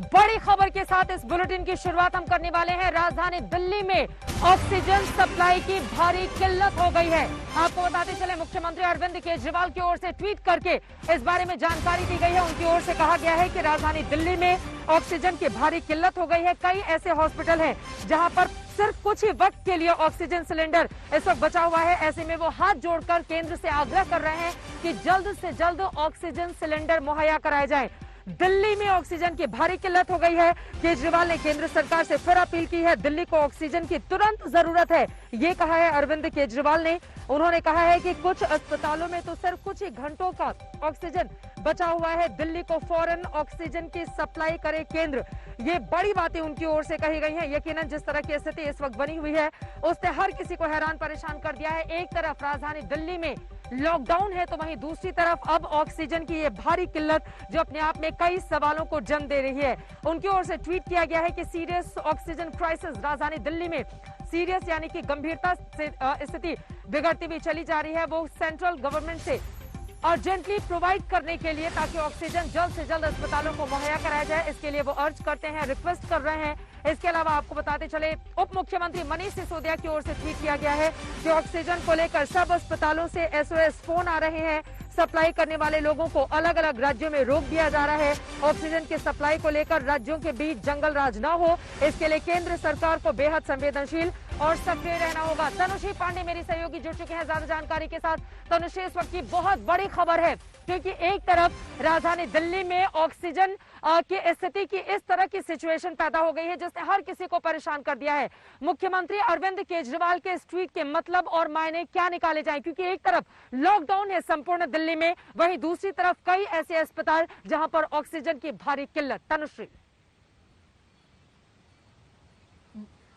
बड़ी खबर के साथ इस बुलेटिन की शुरुआत हम करने वाले हैं। राजधानी दिल्ली में ऑक्सीजन सप्लाई की भारी किल्लत हो गई है। आपको बताते चले, मुख्यमंत्री अरविंद केजरीवाल की ओर से ट्वीट करके इस बारे में जानकारी दी गई है। उनकी ओर से कहा गया है कि राजधानी दिल्ली में ऑक्सीजन की भारी किल्लत हो गई है। कई ऐसे हॉस्पिटल हैं जहां पर सिर्फ कुछ ही वक्त के लिए ऑक्सीजन सिलेंडर इस वक्त बचा हुआ है। ऐसे में वो हाथ जोड़कर केंद्र से आग्रह कर रहे हैं कि जल्द से जल्द ऑक्सीजन सिलेंडर मुहैया कराए जाए। दिल्ली में ऑक्सीजन की भारी किल्लत हो गई है। केजरीवाल ने केंद्र सरकार से फिर अपील की है। दिल्ली को ऑक्सीजन की तुरंत जरूरत है, ये कहा है अरविंद केजरीवाल ने। उन्होंने कहा है कि कुछ अस्पतालों में तो सिर्फ कुछ ही घंटों का ऑक्सीजन बचा हुआ है। दिल्ली को फौरन ऑक्सीजन की सप्लाई करे केंद्र। ये बड़ी बातें उनकी ओर से कही गई हैं। यकीनन जिस तरह की स्थिति इस वक्त बनी हुई है उसने हर किसी को हैरान परेशान कर दिया है। एक तरफ राजधानी दिल्ली में लॉकडाउन है तो वहीं दूसरी तरफ अब ऑक्सीजन की ये भारी किल्लत जो अपने आप में कई सवालों को जन्म दे रही है। उनकी ओर से ट्वीट किया गया है कि सीरियस ऑक्सीजन क्राइसिस, राजधानी दिल्ली में सीरियस यानी कि गंभीरता से स्थिति बिगड़ती हुई चली जा रही है। वो सेंट्रल गवर्नमेंट से अर्जेंटली प्रोवाइड करने के लिए ताकि ऑक्सीजन जल्द से जल्द अस्पतालों को मुहैया कराया जाए, इसके लिए वो अर्ज करते हैं, रिक्वेस्ट कर रहे हैं। इसके अलावा आपको बताते चले, उप मुख्यमंत्री मनीष सिसोदिया की ओर से ट्वीट किया गया है कि ऑक्सीजन को लेकर सब अस्पतालों से SOS फोन आ रहे हैं। सप्लाई करने वाले लोगों को अलग अलग राज्यों में रोक दिया जा रहा है। ऑक्सीजन की सप्लाई को लेकर राज्यों के बीच जंगल राज न हो, इसके लिए केंद्र सरकार को बेहद संवेदनशील और सक्रिय रहना होगा। तनुश्री पांडे मेरी सहयोगी जुड़ चुके हैं ज्यादा जानकारी के साथ। तनुश्री, इस वक्त की बहुत बड़ी खबर है क्योंकि एक तरफ राजधानी दिल्ली में ऑक्सीजन की स्थिति की इस तरह की सिचुएशन पैदा हो गई है जिसने हर किसी को परेशान कर दिया है। मुख्यमंत्री अरविंद केजरीवाल के इस ट्वीट के मतलब और मायने क्या निकाले जाएं, क्योंकि एक तरफ लॉकडाउन है संपूर्ण दिल्ली में, वहीं दूसरी तरफ कई ऐसे अस्पताल जहां पर ऑक्सीजन की भारी किल्लत। तनुश्री।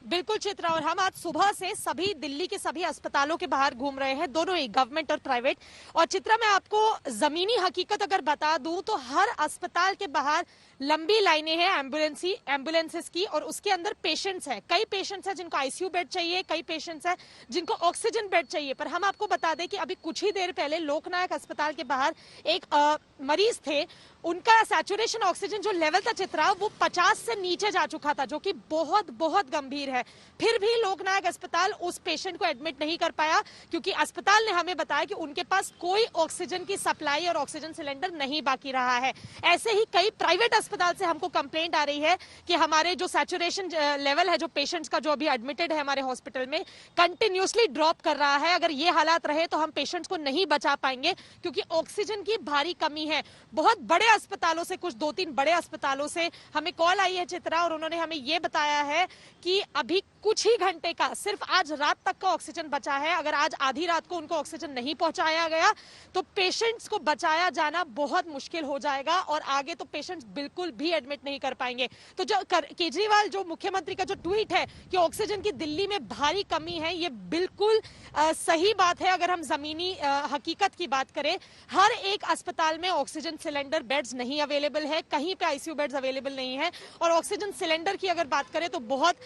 बिल्कुल चित्रा, और हम आज सुबह से सभी दिल्ली के सभी अस्पतालों के बाहर घूम रहे हैं, दोनों ही गवर्नमेंट और प्राइवेट। और चित्रा, मैं आपको जमीनी हकीकत अगर बता दूं तो हर अस्पताल के बाहर लंबी लाइनें हैं एम्बुलेंसेस की, और उसके अंदर पेशेंट्स हैं। कई पेशेंट्स हैं जिनको आईसीयू बेड चाहिए, कई पेशेंट्स हैं जिनको ऑक्सीजन बेड चाहिए। पर हम आपको बता दें कि अभी कुछ ही देर पहले लोकनायक अस्पताल के बाहर एक मरीज थे, उनका सैचुरेशन ऑक्सीजन जो लेवल था चित्रा, वो 50 से नीचे जा चुका था, जो कि बहुत बहुत गंभीर है। फिर भी लोकनायक अस्पताल उस पेशेंट को एडमिट नहीं कर पाया क्योंकि अस्पताल ने हमें बताया कि उनके पास कोई ऑक्सीजन की सप्लाई और ऑक्सीजन सिलेंडर नहीं बाकी रहा है। ऐसे ही कई प्राइवेट अस्पताल से हमको कंप्लेंट आ रही है कि हमारे जो सैचुरेशन लेवल है, जो पेशेंट्स का जो अभी एडमिटेड है हमारे हॉस्पिटल में, कंटिन्यूसली ड्रॉप कर रहा है। अगर ये हालात रहे तो हम पेशेंट्स को नहीं बचा पाएंगे क्योंकि ऑक्सीजन की भारी कमी है। बहुत बड़े अस्पतालों से, कुछ 2-3 बड़े अस्पतालों से हमें कॉल आई है चित्रा, और उन्होंने हमें ये बताया है कि अभी कुछ ही घंटे का, सिर्फ आज रात तक का ऑक्सीजन बचा है। अगर आज आधी रात को उनको ऑक्सीजन नहीं पहुंचाया गया तो पेशेंट्स को बचाया जाना बहुत मुश्किल हो जाएगा और आगे तो पेशेंट्स बिल्कुल भी एडमिट नहीं कर पाएंगे। तो जो केजरीवाल, जो मुख्यमंत्री का जो ट्वीट है कि ऑक्सीजन की दिल्ली में भारी कमी है, ये बिल्कुल सही बात है। अगर हम जमीनी हकीकत की बात करें, हर एक अस्पताल में ऑक्सीजन सिलेंडर बेड्स नहीं अवेलेबल है, कहीं पे आईसीयू बेड्स अवेलेबल नहीं है। और ऑक्सीजन सिलेंडर की अगर बात करें तो बहुत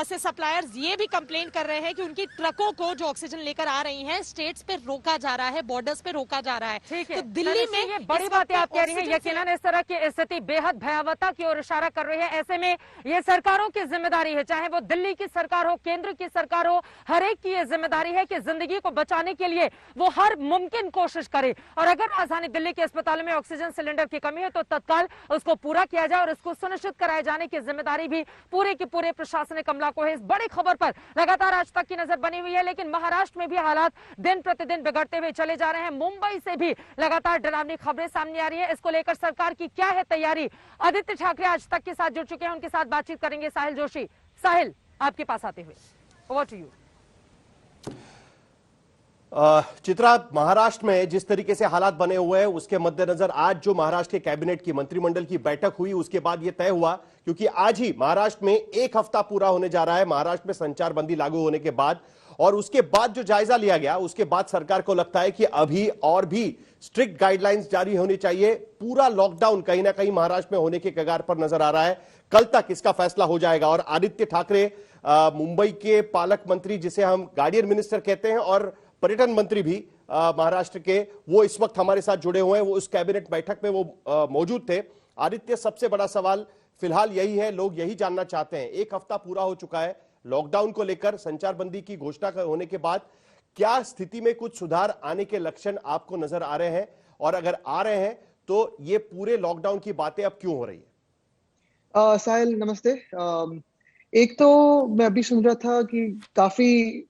से सप्लायर्स ये भी कंप्लेंट कर रहे हैं कि उनकी ट्रकों को जो ऑक्सीजन लेकर आ रही हैं स्टेट्स पे रोका जा रहा है, बॉर्डर्स पे रोका जा रहा है। ठीक है, तो दिल्ली में ये बड़ी बातें आप कह रही हैं। यकीनन इस तरह की स्थिति बेहद भयावहता की ओर इशारा कर रही है। ऐसे में ये सरकारों की जिम्मेदारी है, चाहे वो दिल्ली की सरकार हो, केंद्र की सरकार हो, हर एक की ये जिम्मेदारी है कि जिंदगी को बचाने के लिए वो हर मुमकिन कोशिश करे। और अगर राजधानी दिल्ली के अस्पतालों में ऑक्सीजन सिलेंडर की कमी है तो तत्काल उसको पूरा किया जाए और इसको सुनिश्चित कराए जाने की जिम्मेदारी भी पूरे के पूरे प्रशासनिक अमला को है। इस बड़ी खबर पर लगातार आज तक की नजर बनी हुई है, लेकिन महाराष्ट्र में भी हालात दिन प्रतिदिन बिगड़ते हुए चले जा रहे हैं। मुंबई से भी लगातार डरावनी खबरें सामने आ रही है। इसको लेकर सरकार की क्या है तैयारी? आदित्य ठाकरे आज तक के साथ जुड़ चुके हैं, उनके साथ बातचीत करेंगे साहिल जोशी। साहिल, आपके पास आते हुए, over to you. Chitra, Maharashtra में जिस तरीके से हालात बने हुए हैं उसके मद्देनजर आज जो महाराष्ट्र के कैबिनेट की मंत्रिमंडल की बैठक हुई उसके बाद यह तय हुआ, क्योंकि आज ही महाराष्ट्र में 1 हफ्ता पूरा होने जा रहा है महाराष्ट्र में संचारबंदी लागू होने के बाद, और उसके बाद जो जायजा लिया गया उसके बाद सरकार को लगता है कि अभी और भी स्ट्रिक्ट गाइडलाइंस जारी होनी चाहिए। पूरा लॉकडाउन कहीं ना कहीं महाराष्ट्र में होने के कगार पर नजर आ रहा है। कल तक इसका फैसला हो जाएगा। और आदित्य ठाकरे मुंबई के पालक मंत्री, जिसे हम गार्डियन मिनिस्टर कहते हैं, और पर्यटन मंत्री भी महाराष्ट्र के, वो इस वक्त हमारे साथ जुड़े हुए हैं। वो उस कैबिनेट बैठक में वो मौजूद थे। आदित्य, सबसे बड़ा सवाल फिलहाल यही है, लोग यही जानना चाहते हैं। एक हफ्ता पूरा हो चुका है लॉकडाउन को लेकर, संचारबंदी की घोषणा होने के बाद क्या स्थिति में कुछ सुधार आने के लक्षण आपको नजर आ रहे हैं, और अगर आ रहे हैं तो ये पूरे लॉकडाउन की बातें अब क्यों हो रही है? साहिल नमस्ते। एक तो मैं अभी सुन रहा था कि काफी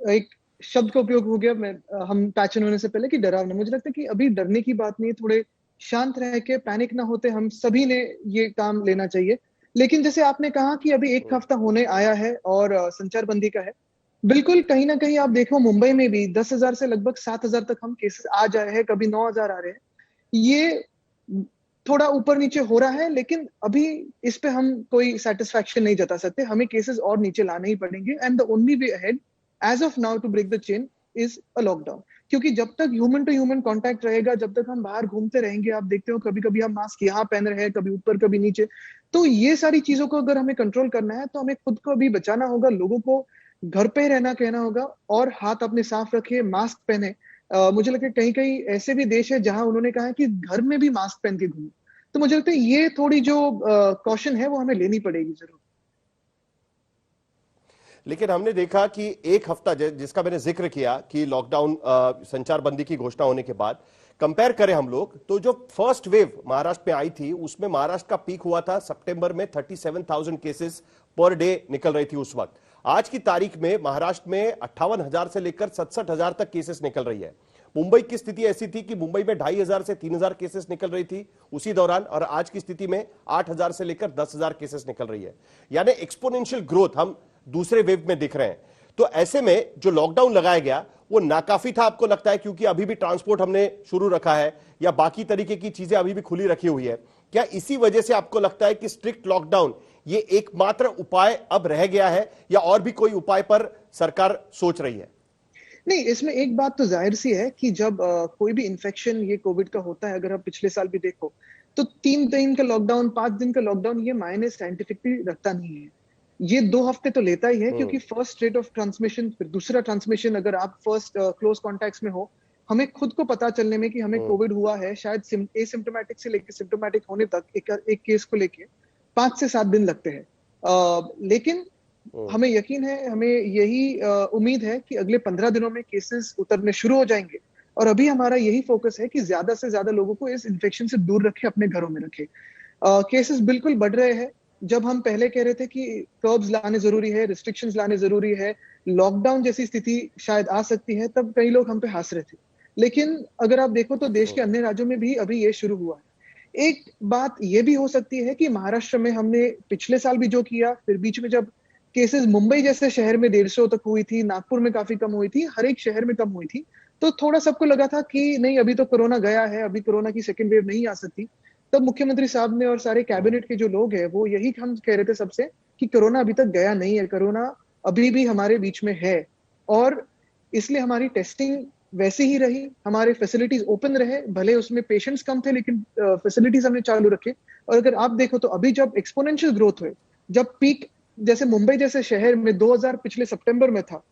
एक शब्द का उपयोग हो गया हम पैचन होने से पहले कि डरावना। मुझे लगता है कि अभी डरने की बात नहीं है, थोड़े शांत रह के पैनिक ना होते हम सभी ने ये काम लेना चाहिए। लेकिन जैसे आपने कहा कि अभी एक हफ्ता होने आया है और संचारबंदी का है, बिल्कुल कहीं ना कहीं आप देखो मुंबई में भी 10,000 से लगभग 7,000 तक हम केसेस आ जाए हैं, कभी 9,000 आ रहे हैं। ये थोड़ा ऊपर नीचे हो रहा है, लेकिन अभी इस पे हम कोई सेटिस्फैक्शन नहीं जता सकते। हमें केसेस और नीचे लाने ही पड़ेंगे and the only way ahead as of now to break the chain is a lockdown. क्योंकि जब तक ह्यूमन टू ह्यूमन कांटेक्ट रहेगा, जब तक हम बाहर घूमते रहेंगे, आप देखते हो कभी कभी हम मास्क यहाँ पहन रहे हैं, कभी ऊपर कभी नीचे, तो ये सारी चीजों को अगर हमें कंट्रोल करना है तो हमें खुद को भी बचाना होगा, लोगों को घर पे रहना कहना होगा और हाथ अपने साफ रखिए, मास्क पहने। मुझे लगता है कहीं कहीं ऐसे भी देश है जहां उन्होंने कहा है कि घर में भी मास्क पहन के घूमो। तो मुझे लगता है ये थोड़ी जो कॉशन है वो हमें लेनी पड़ेगी जरूर। लेकिन हमने देखा कि एक हफ्ता जिसका मैंने जिक्र किया कि लॉकडाउन संचारबंदी की घोषणा होने के बाद कंपेयर करें हम लोग, तो जो फर्स्ट वेव महाराष्ट्र में आई थी उसमें महाराष्ट्र का पीक हुआ था सितंबर में 37,000 केसेस पर डे निकल रही थी उस वक्त। आज की तारीख में महाराष्ट्र में 58,000 से लेकर 67,000 तक केसेस निकल रही है। मुंबई की स्थिति ऐसी थी कि मुंबई में 2,500 से 3,000 केसेस निकल रही थी उसी दौरान, और आज की स्थिति में 8,000 से लेकर 10,000 केसेस निकल रही है। यानी एक्सपोनेंशियल ग्रोथ हम दूसरे वेव में दिख रहे हैं। तो ऐसे में जो लॉकडाउन लगाया गया वो नाकाफी था आपको लगता है, क्योंकि अभी भी ट्रांसपोर्ट हमने शुरू रखा है या बाकी तरीके की चीजें अभी भी खुली रखी हुई है? क्या इसी वजह से आपको लगता है कि स्ट्रिक्ट लॉकडाउन ये एकमात्र उपाय अब रह गया है, या और भी कोई उपाय पर सरकार सोच रही है? नहीं, इसमें एक बात तो जाहिर सी है कि जब कोई भी इन्फेक्शन ये कोविड का होता है, अगर आप पिछले साल भी देखो तो 3 दिन का लॉकडाउन, 5 दिन का लॉकडाउन ये मायने साइंटिफिकली रखता नहीं है। ये 2 हफ्ते तो लेता ही है, क्योंकि फर्स्ट रेट ऑफ ट्रांसमिशन, फिर दूसरा ट्रांसमिशन, अगर आप फर्स्ट क्लोज कॉन्टैक्ट्स में हो, हमें खुद को पता चलने में कि हमें कोविड हुआ है, शायद एसिम्प्टोमेटिक से लेकर सिम्प्टोमेटिक होने तक एक केस को लेके 5 से 7 दिन लगते हैं। लेकिन हमें यकीन है, हमें यही उम्मीद है कि अगले 15 दिनों में केसेस उतरने शुरू हो जाएंगे। और अभी हमारा यही फोकस है कि ज्यादा से ज्यादा लोगों को इस इन्फेक्शन से दूर रखे, अपने घरों में रखे। केसेस बिल्कुल बढ़ रहे हैं। जब हम पहले कह रहे थे कि कर्ब्स लाने जरूरी है, रिस्ट्रिक्शंस लाने जरूरी है, लॉकडाउन जैसी स्थिति शायद आ सकती है, तब कई लोग हम पे हंस रहे थे। लेकिन अगर आप देखो तो देश के अन्य राज्यों में भी अभी ये शुरू हुआ है। एक बात ये भी हो सकती है कि महाराष्ट्र में हमने पिछले साल भी जो किया, फिर बीच में जब केसेस मुंबई जैसे शहर में 150 तक हुई थी, नागपुर में काफी कम हुई थी, हर एक शहर में कम हुई थी, तो थोड़ा सबको लगा था कि नहीं अभी तो कोरोना गया है, अभी कोरोना की सेकेंड वेव नहीं आ सकती। तब मुख्यमंत्री साहब ने और सारे कैबिनेट के जो लोग हैं वो यही हम कह रहे थे सबसे कि कोरोना अभी तक गया नहीं है, कोरोना अभी भी हमारे बीच में है। और इसलिए हमारी टेस्टिंग वैसी ही रही, हमारे फैसिलिटीज ओपन रहे, भले उसमें पेशेंट्स कम थे लेकिन फैसिलिटीज हमने चालू रखे। और अगर आप देखो तो अभी जब एक्सपोनेंशियल ग्रोथ हुए, जब पीक जैसे मुंबई जैसे शहर में 2,000 पिछले सितंबर में था,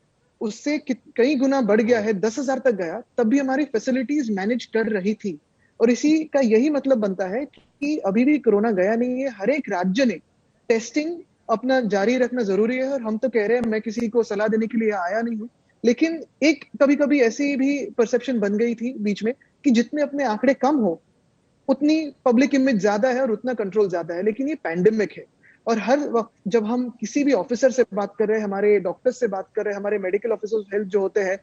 उससे कई गुना बढ़ गया है, 10,000 तक गया, तब भी हमारी फैसिलिटीज मैनेज कर रही थी। और इसी का यही मतलब बनता है कि अभी भी कोरोना गया नहीं है। हर एक राज्य ने टेस्टिंग अपना जारी रखना जरूरी है। और हम तो कह रहे हैं, मैं किसी को सलाह देने के लिए आया नहीं हूं, लेकिन एक कभी कभी ऐसी भी परसेप्शन बन गई थी बीच में कि जितने अपने आंकड़े कम हो उतनी पब्लिक इमेज ज्यादा है और उतना कंट्रोल ज्यादा है। लेकिन ये पैंडेमिक है, और हर वक्त जब हम किसी भी ऑफिसर से बात कर रहे हैं, हमारे डॉक्टर्स से बात कर रहे हैं, हमारे मेडिकल ऑफिसर्स हेल्थ जो होते हैं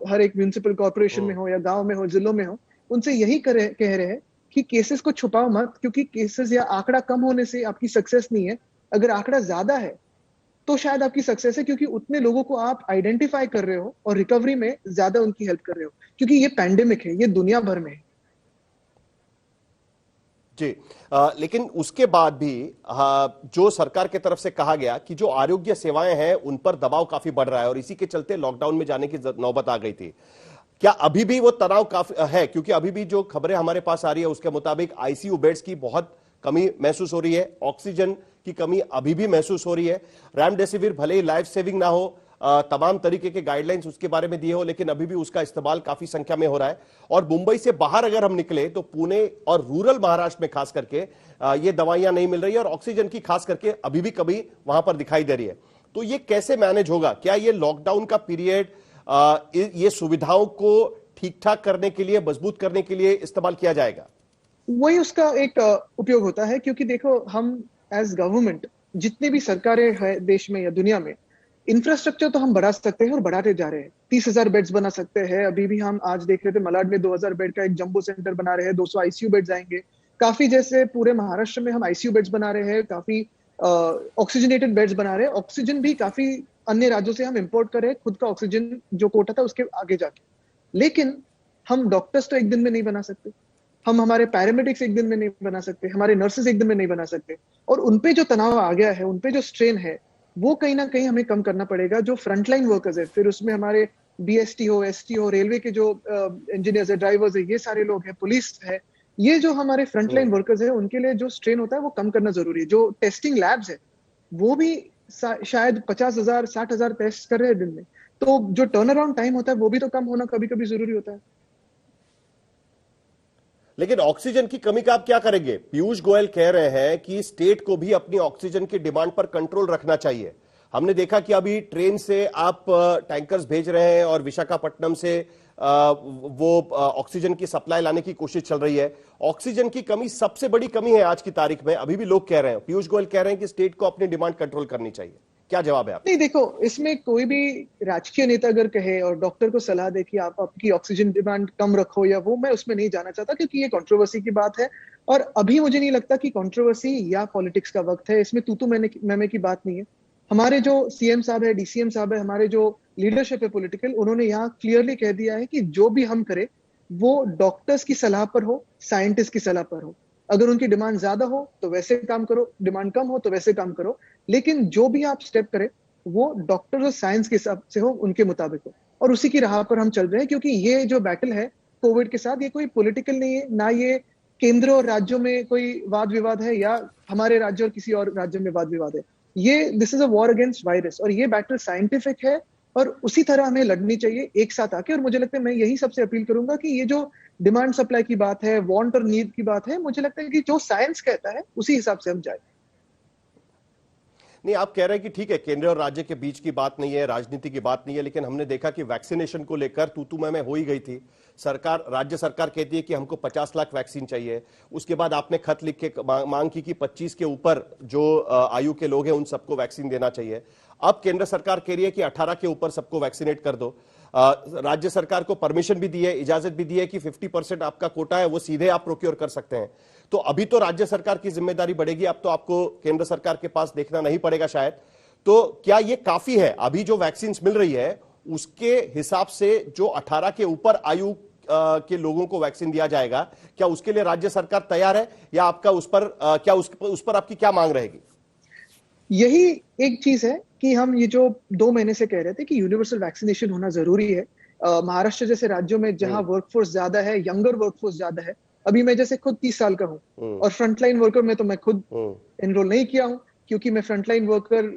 हर एक म्यूनिसिपल कॉर्पोरेशन में हो या गांव में हो, जिलों में हो, उनसे यही कह रहे हैं कि केसेस को छुपाओ मत, क्योंकि केसेस या आंकड़ा कम होने से आपकी सक्सेस नहीं है। अगर आंकड़ा ज्यादा है तो शायद आपकी सक्सेस है, क्योंकि उतने लोगों को आप आइडेंटिफाई कर रहे हो और रिकवरी में ज्यादा उनकी हेल्प कर रहे हो, क्योंकि ये पैंडेमिक है, ये दुनिया भर में है। जी, लेकिन उसके बाद भी जो सरकार की तरफ से कहा गया कि जो आरोग्य सेवाएं हैं उन पर दबाव काफी बढ़ रहा है और इसी के चलते लॉकडाउन में जाने की नौबत आ गई थी। क्या अभी भी वो तनाव काफी है? क्योंकि अभी भी जो खबरें हमारे पास आ रही है उसके मुताबिक आईसीयू बेड्स की बहुत कमी महसूस हो रही है, ऑक्सीजन की कमी अभी भी महसूस हो रही है। रेमडेसिविर भले ही लाइफ सेविंग ना हो, तमाम तरीके के गाइडलाइंस उसके बारे में दिए हो, लेकिन अभी भी उसका इस्तेमाल काफी संख्या में हो रहा है। और मुंबई से बाहर अगर हम निकले तो पुणे और रूरल महाराष्ट्र में खास करके ये दवाइयां नहीं मिल रही है और ऑक्सीजन की खास करके अभी भी कभी वहां पर दिखाई दे रही है। तो ये कैसे मैनेज होगा? क्या ये लॉकडाउन का पीरियड ये सुविधाओं को ठीक ठाक करने के लिए, मजबूत करने के लिए इस्तेमाल किया जाएगा? वही उसका एक उपयोग होता है, क्योंकि देखो हम एज गवर्नमेंट जितनी भी सरकारें हैं देश में या दुनिया में, इंफ्रास्ट्रक्चर तो हम बढ़ा सकते हैं और बढ़ाते जा रहे हैं। 30,000 बेड्स बना सकते हैं। अभी भी हम आज देख रहे थे मलाड में 2,000 बेड का एक जंबो सेंटर बना रहे हैं, 200 आईसीयू बेड्स आएंगे। काफी जैसे पूरे महाराष्ट्र में हम आईसीयू बेड्स बना रहे हैं, काफी ऑक्सीजनेटेड बेड्स बना रहे हैं। ऑक्सीजन भी काफी अन्य राज्यों से हम इंपोर्ट कर रहे हैं, खुद का ऑक्सीजन जो कोटा था उसके आगे जाके। लेकिन हम डॉक्टर्स तो एक दिन में नहीं बना सकते, हम हमारे पैरामेडिक्स एक दिन में नहीं बना सकते, हमारे नर्सेज एक दिन में नहीं बना सकते। और उनपे जो तनाव आ गया है, उनपे जो स्ट्रेन है, वो कहीं ना कहीं हमें कम करना पड़ेगा। जो फ्रंटलाइन वर्कर्स है, फिर उसमें हमारे बीएसटी हो, एसटी हो, रेलवे के जो इंजीनियर्स है, ड्राइवर्स है, ये सारे लोग हैं, पुलिस है, ये जो हमारे फ्रंटलाइन वर्कर्स है, उनके लिए जो स्ट्रेन होता है वो कम करना जरूरी है। जो टेस्टिंग लैब्स है वो भी शायद 50,000 60,000 टेस्ट कर रहे हैं दिन में, तो जो टर्न अराउंड टाइम होता है वो भी तो कम होना कभी कभी जरूरी होता है। लेकिन ऑक्सीजन की कमी का आप क्या करेंगे? पीयूष गोयल कह रहे हैं कि स्टेट को भी अपनी ऑक्सीजन की डिमांड पर कंट्रोल रखना चाहिए। हमने देखा कि अभी ट्रेन से आप टैंकर्स भेज रहे हैं और विशाखापट्टनम से वो ऑक्सीजन की सप्लाई लाने की कोशिश चल रही है। ऑक्सीजन की कमी सबसे बड़ी कमी है आज की तारीख में, अभी भी लोग कह रहे हैं, पीयूष गोयल कह रहे हैं कि स्टेट को अपनी डिमांड कंट्रोल करनी चाहिए। क्या जवाब है आप? नहीं, देखो, इसमें कोई भी राजकीय नेता अगर कहे और डॉक्टर को सलाह दे कि आप आपकी ऑक्सीजन डिमांड कम रखो या वो, मैं उसमें नहीं जाना चाहता, क्योंकि ये कंट्रोवर्सी की बात है। और अभी मुझे नहीं लगता कि कंट्रोवर्सी या पॉलिटिक्स का वक्त है, इसमें तू मैंने की बात नहीं है। हमारे जो सीएम साहब है, डीसीएम साहब है, हमारे जो लीडरशिप है पॉलिटिकल, उन्होंने यहाँ क्लियरली कह दिया है कि जो भी हम करें वो डॉक्टर्स की सलाह पर हो, साइंटिस्ट की सलाह पर हो। अगर उनकी डिमांड ज्यादा हो तो वैसे काम करो, डिमांड कम हो तो वैसे काम करो, लेकिन जो भी आप स्टेप करें वो डॉक्टर्स और साइंस के हिसाब से हो, उनके मुताबिक हो। और उसी की राह पर हम चल रहे हैं, क्योंकि ये जो बैटल है कोविड के साथ, ये कोई पॉलिटिकल नहीं है, ना ये केंद्र और राज्यों में कोई वाद विवाद है या हमारे राज्य और किसी और राज्य में वाद विवाद है। ये this is a war against virus, और ये बैटल साइंटिफिक है और उसी तरह हमें लड़नी चाहिए एक साथ आके। और मुझे लगता है, मैं यही सबसे अपील करूंगा कि ये जो डिमांड सप्लाई की बात है, वांट और नीड की बात है, मुझे लगता है कि जो साइंस कहता है उसी हिसाब से हम जाए। नहीं, आप कह रहे हैं कि ठीक है, केंद्र और राज्य के बीच की बात नहीं है, राजनीति की बात नहीं है, लेकिन हमने देखा कि वैक्सीनेशन को लेकर तू मैं हो ही गई थी। सरकार, राज्य सरकार कहती है कि हमको 50 लाख वैक्सीन चाहिए। उसके बाद आपने खत लिख के मांग की कि 25 के ऊपर जो आयु के लोग हैं उन सबको वैक्सीन देना चाहिए। अब केंद्र सरकार कह रही है कि 18 के ऊपर सबको वैक्सीनेट कर दो। राज्य सरकार को परमिशन भी दी है, इजाजत भी दी है कि 50% आपका कोटा है वो सीधे आप प्रोक्योर कर सकते हैं। तो अभी तो राज्य सरकार की जिम्मेदारी बढ़ेगी, अब तो आपको केंद्र सरकार के पास देखना नहीं पड़ेगा शायद। तो क्या ये काफी है? अभी जो वैक्सीन मिल रही है उसके हिसाब से जो 18 के ऊपर आयु के लोगों को वैक्सीन दिया जाएगा, क्या उसके लिए राज्य सरकार तैयार है, या आपका उस पर आपकी क्या मांग रहेगी? यही एक चीज है कि हम ये जो 2 महीने से कह रहे थे कि यूनिवर्सल वैक्सीनेशन होना जरूरी है। महाराष्ट्र जैसे राज्यों में जहां वर्कफोर्स ज्यादा है, यंगर वर्कफोर्स ज्यादा है, अभी मैं जैसे खुद 30 साल का हूं और फ्रंटलाइन वर्कर में तो मैं खुद एनरोल नहीं किया हूं, क्योंकि मैं फ्रंटलाइन वर्कर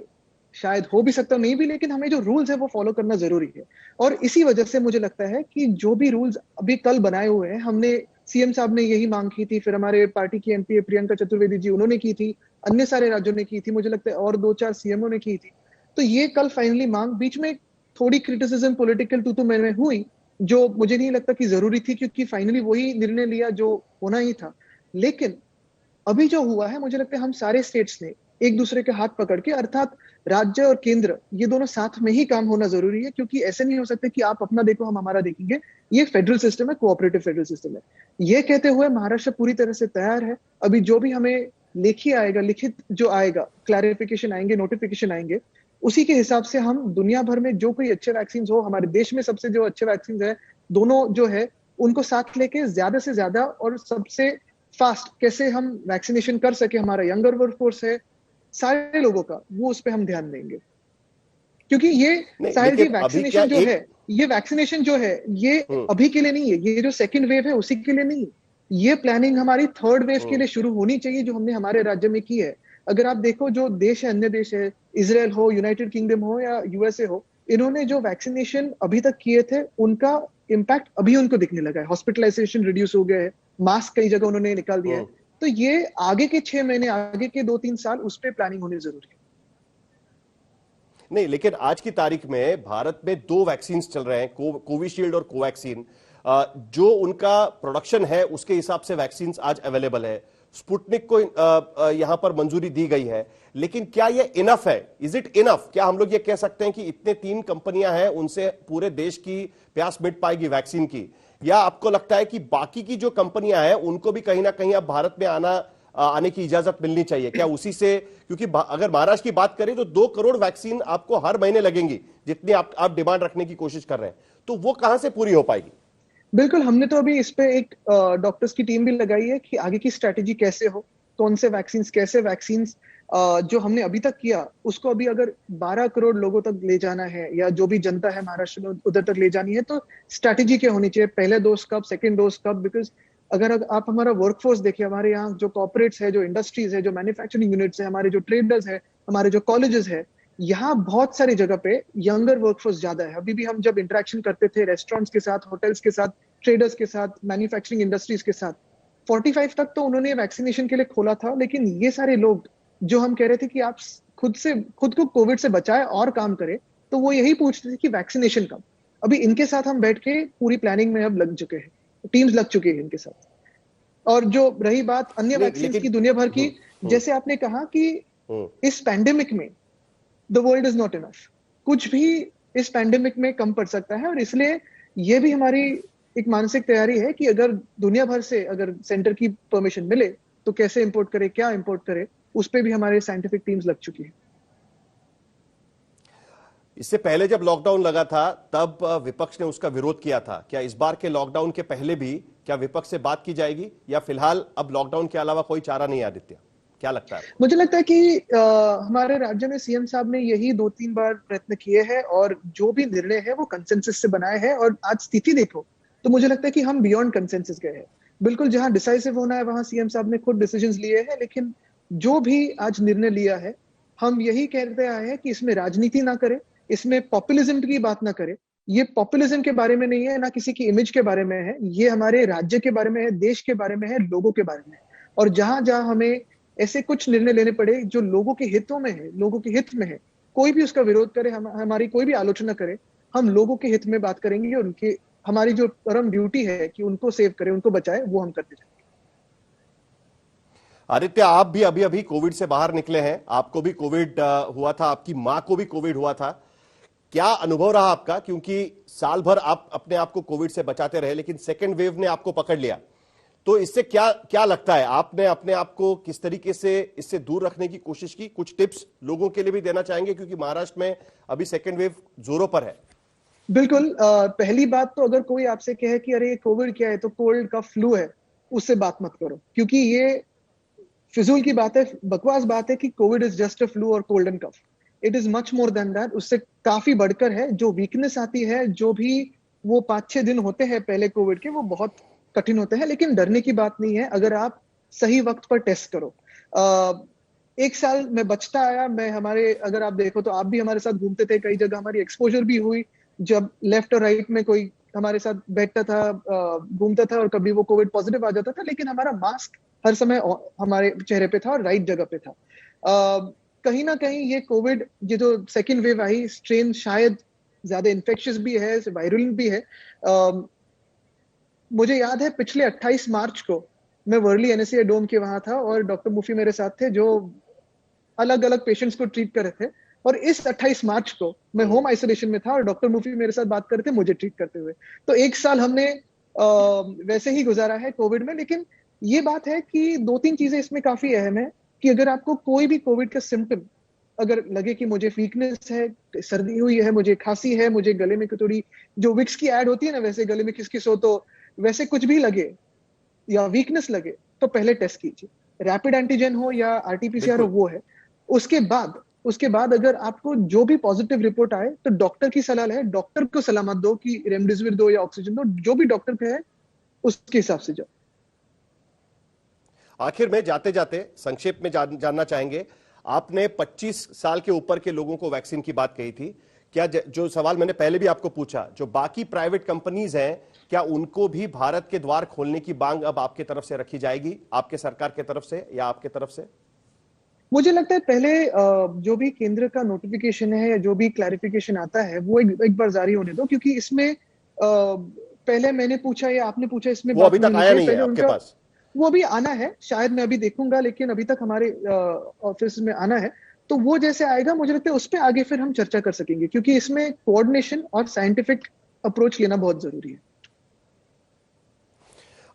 शायद हो भी सकता हूं, नहीं भी, लेकिन हमें जो रूल्स है वो फॉलो करना जरूरी है। और इसी वजह से मुझे लगता है कि जो भी रूल्स अभी कल बनाए हुए हैं, हमने सीएम साहब ने यही मांग की थी, फिर हमारे पार्टी की एमपी प्रियंका चतुर्वेदी जी, उन्होंने की थी, अन्य सारे राज्यों ने की थी, मुझे लगता है और 2-4 सीएमओ ने की थी। तो ये कल फाइनली मांग, बीच में थोड़ी क्रिटिसिज्म पॉलिटिकल तू मैंने हुई, जो मुझे नहीं लगता कि जरूरी थी, क्योंकि फाइनली वही निर्णय लिया जो होना ही था। लेकिन अभी जो हुआ है, मुझे लगता है हम सारे स्टेट्स ने एक दूसरे के हाथ पकड़ के, अर्थात राज्य और केंद्र, ये दोनों साथ में ही काम होना जरूरी है, क्योंकि ऐसे नहीं हो सकता कि आप अपना देखो हम हमारा देखेंगे। ये फेडरल सिस्टम है, कोऑपरेटिव फेडरल सिस्टम है। ये कहते हुए महाराष्ट्र पूरी तरह से तैयार है। अभी जो भी हमें लेखी आएगा, लिखित जो आएगा, क्लैरिफिकेशन आएंगे, नोटिफिकेशन आएंगे, उसी के हिसाब से हम दुनिया भर में जो कोई अच्छे वैक्सीन हो, हमारे देश में सबसे जो अच्छे वैक्सीन है, दोनों जो है उनको साथ लेके ज्यादा से ज्यादा और सबसे फास्ट कैसे हम वैक्सीनेशन कर सके, हमारा यंगर वर्कफोर्स है, सारे लोगों का, वो उस पर हम ध्यान देंगे। क्योंकि ये साहिल जी वैक्सीनेशन जो है, ये वैक्सीनेशन जो है, ये अभी के लिए नहीं है, ये जो सेकंड वेव है उसी के लिए नहीं है। ये प्लानिंग हमारी थर्ड वेव के लिए शुरू होनी चाहिए, जो हमने हमारे राज्य में की है। अगर आप देखो, जो देश है, अन्य देश है, इजराइल हो, यूनाइटेड किंगडम हो या यूएसए हो, इन्होंने जो वैक्सीनेशन अभी तक किए थे उनका इम्पैक्ट अभी उनको दिखने लगा है। हॉस्पिटलाइजेशन रिड्यूस हो गया है, मास्क कई जगह उन्होंने निकाल दिया है। तो ये आगे के 6 महीने, आगे के 2-3 साल उस पर प्लानिंग होनी जरूरी है। नहीं, लेकिन आज की तारीख में भारत में 2 वैक्सीन चल रहे हैं, कोविशील्ड और कोवैक्सीन। जो उनका प्रोडक्शन है उसके हिसाब से वैक्सीन आज अवेलेबल है। स्पुतनिक को यहां पर मंजूरी दी गई है, लेकिन क्या यह इनफ है? Is it enough? क्या हम लोग ये कह सकते हैं कि इतने 3 कंपनियां हैं, उनसे पूरे देश की प्यास मिट पाएगी वैक्सीन की? या आपको लगता है कि बाकी की जो कंपनियां हैं उनको भी कहीं ना कहीं अब भारत में आने की इजाजत मिलनी चाहिए? क्या उसी से, क्योंकि अगर महाराष्ट्र की बात करें तो 2 करोड़ वैक्सीन आपको हर महीने लगेंगी, जितनी आप डिमांड रखने की कोशिश कर रहे हैं, तो वो कहां से पूरी हो पाएगी? बिल्कुल, हमने तो अभी इस पे एक डॉक्टर्स की टीम भी लगाई है कि आगे की स्ट्रैटेजी कैसे हो, कौन से वैक्सीन्स, कैसे वैक्सीन्स जो हमने अभी तक किया उसको अभी अगर 12 करोड़ लोगों तक ले जाना है या जो भी जनता है महाराष्ट्र में उधर तक ले जानी है, तो स्ट्रैटेजी क्या होनी चाहिए, पहले डोज कब, सेकेंड डोज कब? बिकॉज अगर आप हमारा वर्कफोर्स देखिए, हमारे यहाँ जो कॉर्पोरेट्स है, जो इंडस्ट्रीज है, जो मैन्युफैक्चरिंग यूनिट्स है, हमारे जो ट्रेडर्स है, हमारे जो कॉलेजेस है, यहाँ बहुत सारी जगह पे यंगर वर्कफोर्स ज्यादा है। अभी भी हम जब इंटरेक्शन करते थे रेस्टोरेंट्स के साथ, होटल्स के साथ, ट्रेडर्स के साथ, मैन्युफैक्चरिंग इंडस्ट्रीज के साथ, 45 तक तो उन्होंने वैक्सीनेशन के लिए खोला था। लेकिन ये सारे लोग जो हम कह रहे थे कि आप खुद को कोविड से बचाए और काम करें, तो वो यही पूछते थे कि वैक्सीनेशन कब। अभी इनके साथ हम बैठ के पूरी प्लानिंग में अब लग चुके हैं, टीम्स लग चुकी है इनके साथ। और जो रही बात अन्य वैक्सीन की दुनिया भर की, जैसे आपने कहा कि इस पैंडेमिक में the world is not enough, कुछ भी इस पैंडेमिक में कम पड़ सकता है। और इसलिए ये भी हमारी एक मानसिक तैयारी है कि अगर दुनिया भर से अगर सेंटर की परमिशन मिले तो कैसे इंपोर्ट करे, क्या इंपोर्ट करे, उस पे भी हमारे साइंटिफिक टीम्स लग चुकी है। इससे पहले जब लॉकडाउन लगा था तब विपक्ष ने उसका विरोध किया था। क्या इस बार के लॉकडाउन के पहले भी क्या विपक्ष से बात की जाएगी, या फिलहाल अब लॉकडाउन के अलावा कोई चारा नहीं? आदित्य, क्या लगता है? मुझे लगता है कि हमारे राज्य में सीएम साहब ने यही 2-3 बार प्रयत्न किए हैं और जो भी निर्णय है वो कंसेंसस से बनाए हैं। और आज स्थिति देखो तो मुझे लगता है कि हम बियॉन्ड कंसेंसस गए हैं। बिल्कुल, जहां डिसाइसिव होना है वहां सीएम साहब ने खुद डिसीजंस लिए हैं, लेकिन जो भी आज निर्णय लिया है, हम यही कहते आए हैं कि इसमें राजनीति ना करें, इसमें पॉपुलिज्म की बात ना करें। ये पॉपुलिज्म के बारे में नहीं है, ना किसी की इमेज के बारे में है, ये हमारे राज्य के बारे में है, देश के बारे में है, लोगों के बारे में है। और जहां जहां हमें ऐसे कुछ निर्णय लेने पड़े जो लोगों के हितों में है, लोगों के हित में है, कोई भी उसका विरोध करे, हमारी कोई भी आलोचना करे, हम लोगों के हित में बात करेंगे और उनके, हमारी जो परम ड्यूटी है कि उनको सेव करें, उनको बचाए, वो हम करते जाएंगे। आदित्य, आप भी अभी अभी कोविड से बाहर निकले हैं, आपको भी कोविड हुआ था, आपकी मां को भी कोविड हुआ था। क्या अनुभव रहा आपका? क्योंकि साल भर आप अपने आप को कोविड से बचाते रहे, लेकिन सेकेंड वेव ने आपको पकड़ लिया। तो इससे क्या लगता है, आपने अपने आप को किस तरीके से इससे दूर रखने की कोशिश की? कुछ टिप्स लोगों के लिए भी देना चाहेंगे, क्योंकि महाराष्ट्र में अभी सेकेंड वेव जोरों पर है। बिल्कुल, पहली बात तो अगर कोई आपसे कहे कि अरे कोविड क्या है, तो कोल्ड का फ्लू है, उससे बात मत करो, क्योंकि ये फिजूल की बात है, बकवास बात है कि Covid is just a flu और cold and cough. It is much more than that, उससे काफी बढ़कर है। जो वीकनेस आती है, जो भी वो 5-6 दिन होते हैं पहले कोविड के, वो बहुत कठिन होते हैं, लेकिन डरने की बात नहीं है अगर आप सही वक्त पर टेस्ट करो। 1 साल में बचता आया, मैं हमारे, अगर आप देखो तो आप भी हमारे साथ घूमते थे, कई जगह हमारी एक्सपोजर भी हुई, जब लेफ्ट और राइट में कोई हमारे साथ बैठता था, घूमता था और कभी वो कोविड पॉजिटिव आ जाता था, लेकिन हमारा मास्क हर समय हमारे चेहरे पे था और राइट जगह पे था। कहीं ना कहीं ये कोविड, ये जो सेकेंड वेव आई, स्ट्रेन शायद ज्यादा इन्फेक्शियस भी है, वायरल भी है। मुझे याद है पिछले 28 मार्च को मैं वर्ली एनएसए डोम के वहां था और डॉक्टर मुफी मेरे साथ थे, जो अलग अलग पेशेंट्स को ट्रीट कर रहे थे। और इस 28 मार्च को मैं होम आइसोलेशन में था और डॉक्टर मुफी मेरे साथ बात कर रहे थे, मुझे ट्रीट करते हुए। तो 1 साल हमने वैसे ही गुजारा है कोविड में। लेकिन ये बात है कि 2-3 चीजें इसमें काफी अहम है कि अगर आपको कोई भी कोविड का सिम्टम अगर लगे कि मुझे वीकनेस है, सर्दी हुई है, मुझे खांसी है, मुझे गले में थोड़ी जो विक्स की ऐड होती है ना, वैसे गले में किस हो, तो वैसे कुछ भी लगे या वीकनेस लगे तो पहले टेस्ट कीजिए, रैपिड एंटीजन हो या आरटीपीसीआर हो, वो है। उसके बाद अगर आपको जो भी पॉजिटिव रिपोर्ट आए तो डॉक्टर की सलाह है, डॉक्टर को सलाह मत दो कि रेमडेसिविर दो या ऑक्सीजन दो, जो भी डॉक्टर कहे उसके हिसाब से जाओ। आखिर में जाते जाते संक्षेप में जानना चाहेंगे, आपने 25 साल के ऊपर के लोगों को वैक्सीन की बात कही थी, क्या जो सवाल मैंने पहले भी आपको पूछा, जो बाकी प्राइवेट कंपनीज हैं, क्या उनको भी भारत के द्वार खोलने की मांग अब आपके तरफ से रखी जाएगी, आपके सरकार के तरफ से या आपके तरफ से? मुझे लगता है पहले जो भी केंद्र का नोटिफिकेशन है या जो भी क्लैरिफिकेशन आता है वो एक बार जारी होने दो, क्योंकि इसमें पहले मैंने पूछा या आपने पूछा, इसमें वो अभी तक आया नहीं है आपके पास? वो अभी आना है, शायद मैं अभी देखूंगा, लेकिन अभी तक हमारे ऑफिस में आना है। तो वो जैसे आएगा मुझे लगता है उस पर आगे फिर हम चर्चा कर सकेंगे, क्योंकि इसमें कोऑर्डिनेशन और साइंटिफिक अप्रोच लेना बहुत जरूरी है।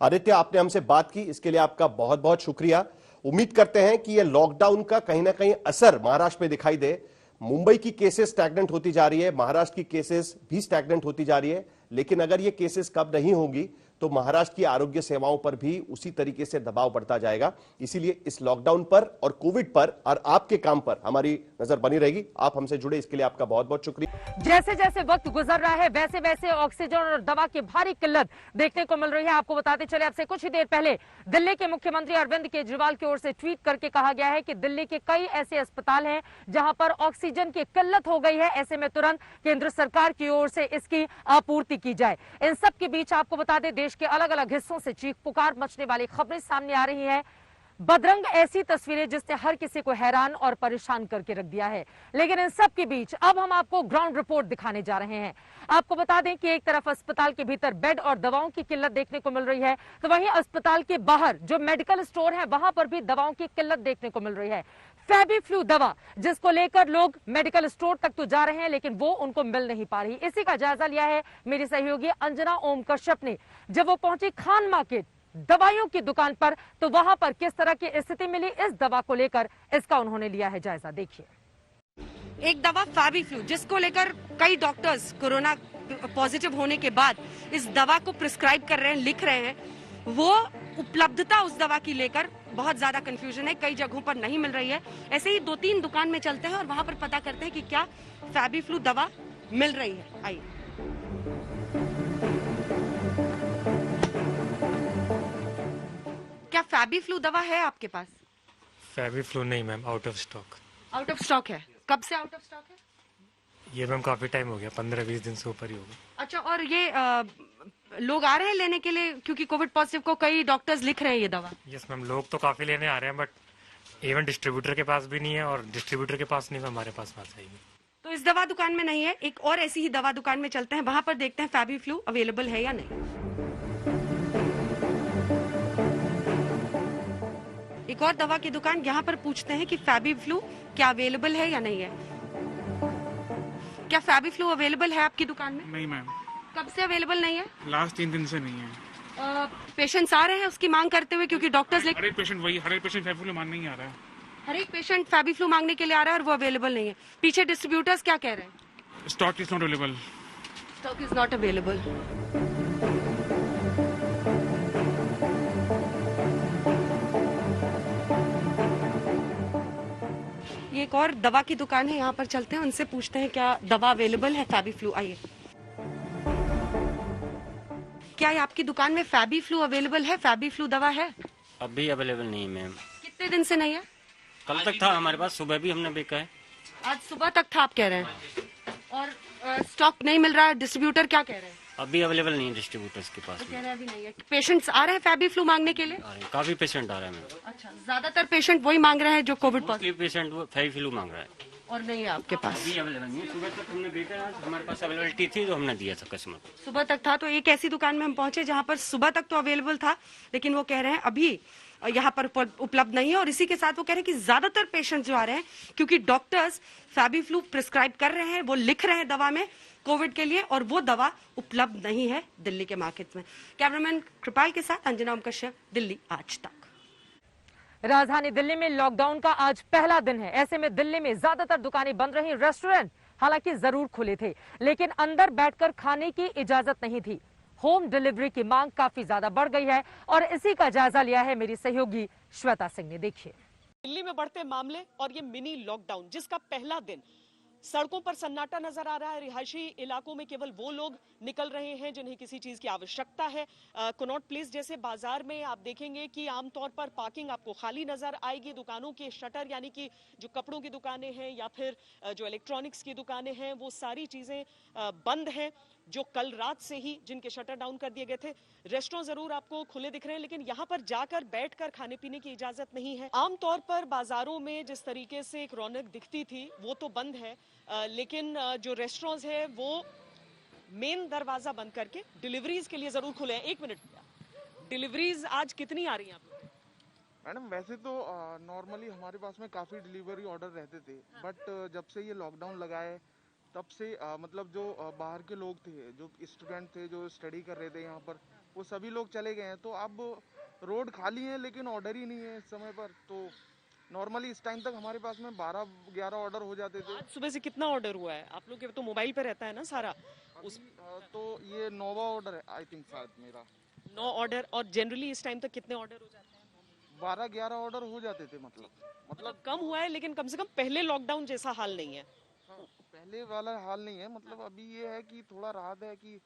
आदित्य, आपने हमसे बात की, इसके लिए आपका बहुत बहुत शुक्रिया। उम्मीद करते हैं कि यह लॉकडाउन का कहीं ना कहीं असर महाराष्ट्र में दिखाई दे। मुंबई की केसेस स्टैग्नेंट होती जा रही है, महाराष्ट्र की केसेस भी स्टैग्नेंट होती जा रही है, लेकिन अगर ये केसेस कब नहीं होंगी तो महाराष्ट्र की आरोग्य सेवाओं पर भी उसी तरीके से दबाव बढ़ता जाएगा। इसीलिए इस लॉकडाउन पर और कोविड पर और आपके काम पर हमारी नजर बनी रहेगी। आप हमसे जुड़े इसके लिए आपका बहुत बहुत शुक्रिया। जैसे जैसे वक्त गुजर रहा है वैसे वैसे ऑक्सीजन और दवा की भारी किल्लत देखने को मिल रही है। आपको बताते चले, आपसे कुछ ही देर पहले दिल्ली के मुख्यमंत्री अरविंद केजरीवाल की ओर से ट्वीट करके कहा गया है कि दिल्ली के कई ऐसे अस्पताल हैं जहां पर ऑक्सीजन की किल्लत हो गई है, ऐसे में तुरंत केंद्र सरकार की ओर से इसकी आपूर्ति की जाए। इन सब के बीच आपको बता दें, देश के अलग अलग हिस्सों से चीख पुकार मचने वाली खबरें सामने आ रही हैं। बदरंग ऐसी तस्वीरें जिसने हर किसी को हैरान और परेशान करके रख दिया है। लेकिन इन सब के बीच अब हम आपको ग्राउंड रिपोर्ट दिखाने जा रहे हैं। आपको बता दें कि एक तरफ अस्पताल के भीतर बेड और दवाओं की किल्लत देखने को मिल रही है, तो वहीं अस्पताल के बाहर जो मेडिकल स्टोर है वहां पर भी दवाओं की किल्लत देखने को मिल रही है। फैबीफ्लू दवा जिसको लेकर लोग मेडिकल स्टोर तक तो जा रहे हैं, लेकिन वो उनको मिल नहीं पा रही। इसी का जायजा लिया है मेरी सहयोगी अंजना ओम कश्यप ने। जब वो पहुंची खान मार्केट दवाइयों की दुकान पर, तो वहां पर किस तरह की स्थिति मिली इस दवा को लेकर, इसका उन्होंने लिया है जायजा। देखिए, एक दवा फैबीफ्लू जिसको लेकर कई डॉक्टर्स कोरोना पॉजिटिव होने के बाद इस दवा को प्रिस्क्राइब कर रहे हैं, लिख रहे हैं, वो उपलब्धता उस दवा की लेकर बहुत ज्यादा कंफ्यूजन है, कई जगहों पर नहीं मिल रही है। ऐसे ही 2-3 दुकान में चलते हैं और वहां पर पता करते हैं कि क्या फैबीफ्लू दवा मिल रही है। आइए, क्या फैबीफ्लू दवा है आपके पास? फैबीफ्लू नहीं ma'am, out of stock. Out of stock है? कब से आउट ऑफ स्टॉक है? ये मैम काफी टाइम हो गया, 15-20 दिन से ऊपर ही हो गया। अच्छा, और ये लोग आ रहे हैं लेने के लिए, क्योंकि कोविड पॉजिटिव को कई डॉक्टर्स लिख रहे हैं ये दवा? यस मैम, लोग तो काफी लेने आ रहे हैं, बट इवन डिस्ट्रीब्यूटर के पास भी नहीं है, और डिस्ट्रीब्यूटर के पास नहीं है, हमारे पास आएगी। तो इस दवा दुकान में नहीं है, एक और ऐसी ही दवा दुकान में चलते हैं, वहां पर देखते हैं फैबीफ्लू अवेलेबल है या नहीं। एक और दवा की दुकान, यहाँ पर पूछते हैं कि फैबीफ्लू क्या अवेलेबल है या नहीं है। क्या फैबीफ्लू अवेलेबल है आपकी दुकान में? नहीं मैम। कब से अवेलेबल नहीं है? लास्ट 3 दिन से नहीं है। पेशेंट्स आ रहे हैं उसकी मांग करते हुए, क्योंकि डॉक्टर्स हर एक पेशेंट फैबीफ्लू मांगने नहीं आ रहा है। हर एक पेशेंट फैबीफ्लू मांगने के लिए आ रहा है और वो अवेलेबल नहीं है। पीछे डिस्ट्रीब्यूटर्स क्या कह रहे हैं? Stock is not available. Stock is not available. ये एक और दवा की दुकान है, यहाँ पर चलते हैं, उनसे पूछते हैं क्या दवा अवेलेबल है फैबीफ्लू। आइए, क्या ये आपकी दुकान में फैबीफ्लू अवेलेबल है? फैबीफ्लू दवा है? अभी अवेलेबल नहीं है मैम। कितने दिन से नहीं है? कल तक था हमारे पास, सुबह भी हमने बेचा है। आज सुबह तक था आप कह रहे हैं, और स्टॉक नहीं मिल रहा है। डिस्ट्रीब्यूटर क्या कह रहे हैं? अभी अवेलेबल नहीं है डिस्ट्रीब्यूटर्स के पास। कह रहे हैं अभी नहीं है। पेशेंट्स आ रहे हैं फैबीफ्लू मांगने के लिए? काफी पेशेंट आ रहा है मैम। अच्छा, ज्यादातर पेशेंट वही मांग रहे हैं जो कोविड पॉजिटिव, पेशेंट फैबीफ्लू मांग रहा है, और नहीं है आपके पास? अभी अवेलेबल नहीं है। सुबह तक हमने बेचा है, हमारे पास अवेलेबिलिटी थी तो हमने दिया था कस्टमर को। सुबह तक था, तो एक ऐसी दुकान में हम पहुंचे जहां पर सुबह तक तो अवेलेबल था, लेकिन वो कह रहे हैं अभी यहाँ पर उपलब्ध नहीं है। और इसी के साथ वो कह रहे हैं कि ज्यादातर पेशेंट जो आ रहे हैं, क्योंकि डॉक्टर्स फैबीफ्लू प्रिस्क्राइब कर रहे हैं, वो लिख रहे हैं दवा में कोविड के लिए, और वो दवा उपलब्ध नहीं है दिल्ली के मार्केट में। कैमरामैन कृपाल के साथ अंजना ओम कश्यप, दिल्ली आज तक। राजधानी दिल्ली में लॉकडाउन का आज पहला दिन है। ऐसे में दिल्ली में ज्यादातर दुकानें बंद रही। रेस्टोरेंट हालांकि जरूर खुले थे, लेकिन अंदर बैठकर खाने की इजाजत नहीं थी। होम डिलीवरी की मांग काफी ज्यादा बढ़ गई है, और इसी का जायजा लिया है मेरी सहयोगी श्वेता सिंह ने। देखिए, दिल्ली में बढ़ते मामले और ये मिनी लॉकडाउन जिसका पहला दिन सड़कों पर सन्नाटा नजर आ रहा है। रिहायशी इलाकों में केवल वो लोग निकल रहे हैं जिन्हें किसी चीज की आवश्यकता है। कनॉट प्लेस जैसे बाजार में आप देखेंगे कि आमतौर पर पार्किंग आपको खाली नजर आएगी। दुकानों के शटर यानी कि जो कपड़ों की दुकानें हैं या फिर जो इलेक्ट्रॉनिक्स की दुकानें हैं वो सारी चीजें बंद हैं, जो कल रात से ही जिनके शटर डाउन कर दिए गए थे। रेस्टोरेंट जरूर आपको खुले दिख रहे हैं, लेकिन यहाँ पर जाकर बैठकर खाने पीने की इजाजत नहीं है। आमतौर पर बाजारों में जिस तरीके से एक रौनक दिखती थी वो तो बंद है, लेकिन जो रेस्टोरेंट्स है वो मेन दरवाजा बंद करके डिलीवरीज के लिए जरूर खुले हैं। 1 मिनट, डिलीवरीज आज कितनी आ रही हैं आप? मैडम वैसे तो नॉर्मली हमारे पास में काफ़ी डिलीवरी ऑर्डर रहते थे, बट जब से ये लॉकडाउन लगा है तब से मतलब जो बाहर के लोग थे, जो स्टूडेंट थे, जो स्टडी कर रहे थे यहाँ पर, वो सभी लोग चले गए हैं। तो अब रोड खाली है लेकिन ऑर्डर ही नहीं है इस समय पर। तो नॉर्मली इस टाइम तक हमारे पास में 12-11 ऑर्डर हो जाते थे। आज सुबह से कितना ऑर्डर हुआ है? आप लोग के तो मोबाइल पे रहता है ना सारा उस तो ये 9वां ऑर्डर है आई थिंक, शायद मेरा 9 ऑर्डर। और जनरली इस टाइम तक कितने ऑर्डर हो जाते हैं? 12-11 ऑर्डर हो जाते थे। मतलब कम हुआ है, लेकिन कम से कम पहले लॉकडाउन जैसा हाल नहीं है। पहले वाला हाल नहीं है। मतलब अभी ये है कि थोड़ा राहत है कि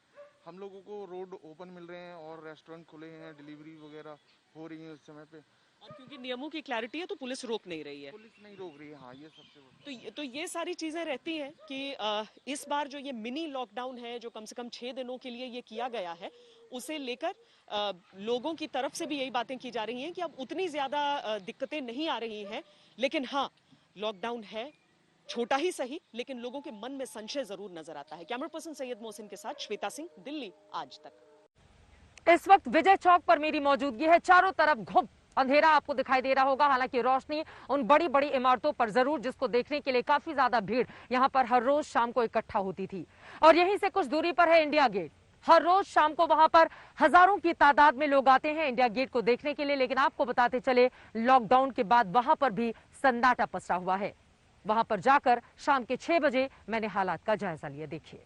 हम लोगों को रोड ओपन मिल रहे हैं और रेस्टोरेंट खुले हैं, डिलीवरी वगैरह हो रही है उस समय पे। और क्योंकि नियमों की क्लैरिटी है तो पुलिस रोक नहीं रही है। पुलिस नहीं रोक रही है, हाँ, ये सबसे तो ये सारी चीजें रहती हैं कि इस बार जो ये मिनी लॉकडाउन है जो कम से कम 6 दिनों के लिए ये किया गया है, उसे लेकर लोगों की तरफ से भी यही बातें की जा रही हैं कि अब उतनी ज्यादा दिक्कतें नहीं आ रही हैं। लेकिन हाँ, लॉकडाउन है, छोटा ही सही, लेकिन लोगों के मन में संशय जरूर नजर आता है। कैमरा पर्सन सैयद मोहसिन के साथ श्वेता सिंह, दिल्ली आज तक। इस वक्त विजय चौक पर मेरी मौजूदगी है। चारों तरफ घुप अंधेरा आपको दिखाई दे रहा होगा, हालांकि रोशनी उन बड़ी बड़ी इमारतों पर जरूर, जिसको देखने के लिए काफी ज्यादा भीड़ यहां पर हर रोज शाम को इकट्ठा होती थी। और यहीं से कुछ दूरी पर है इंडिया गेट। हर रोज शाम को वहां पर हजारों की तादाद में लोग आते हैं इंडिया गेट को देखने के लिए। लेकिन आपको बताते चले, लॉकडाउन के बाद वहां पर भी सन्नाटा पसरा हुआ है। वहां पर जाकर शाम के 6 बजे मैंने हालात का जायजा लिया। देखिए,